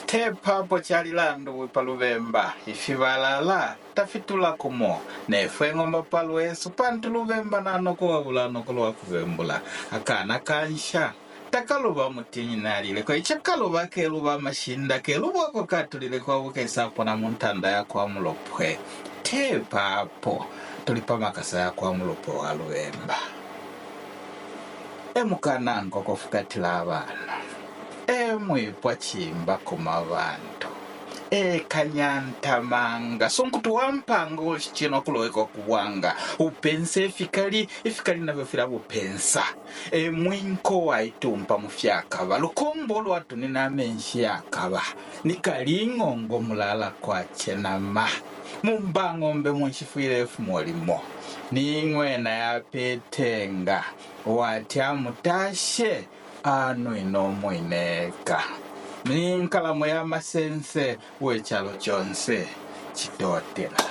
Tepa pochalilando wipaluvemba ifivalala tafitula kumo nefwe ngomba palwesu pantu luvemba nanokuwavula nokulwa kuvembula akana kansha takaluva mutinyi nalile kwa ichakaluva keluva mashinda keluva kokatulile kwa vukesapo na muntanda ya kwa mulopwe tepa apo tulipa makasa ya kwa mulopo wa luvemba emukanango kofukatila abana mwipwa chimba kumavantu Kanyanta-manga sonkutu wampango chino kuloweko kuwanga upense ifikali navyo fila upensa mwinko waitumpa mufyakava lukombo lwatu nina menshi yakava nikalingongo mulala kwa chenama mumbangombe mwishifuilefu molimo ningwena ya petenga watya mutashe anu inomo ineka ninkalamu ya masense wechalo chonse chitotela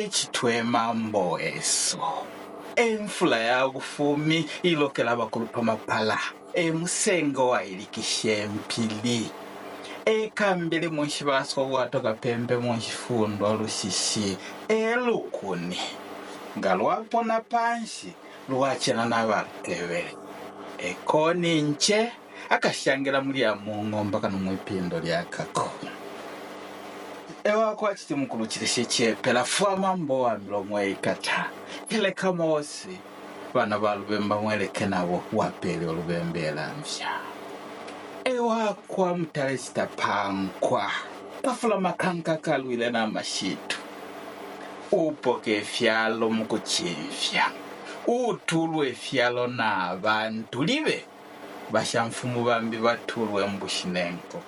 chitwe mambo eso enfula ya ufumi ilokela bakulupa mapala musengo wa ilikishe mpili kambili mwishibaso watoka pembe mwishifundo lushishi lukuni ngalwapo na panshi luwachena na balutewele koni nche akashangira muri ya mungo mpaka numwipindo lyakako kwa chitimukulu chilishe chepela fwa mambo wa milomo ikata ile kamosi bana balubemba mweleke nabo wapeli olubembela msha kwa mtalesta pankwa pafula makanka kalwile na mashitu upoke fyalo mukuchimfya utulwe fyalo na abantu libe basha mfumu bambi batulwe mbushinenko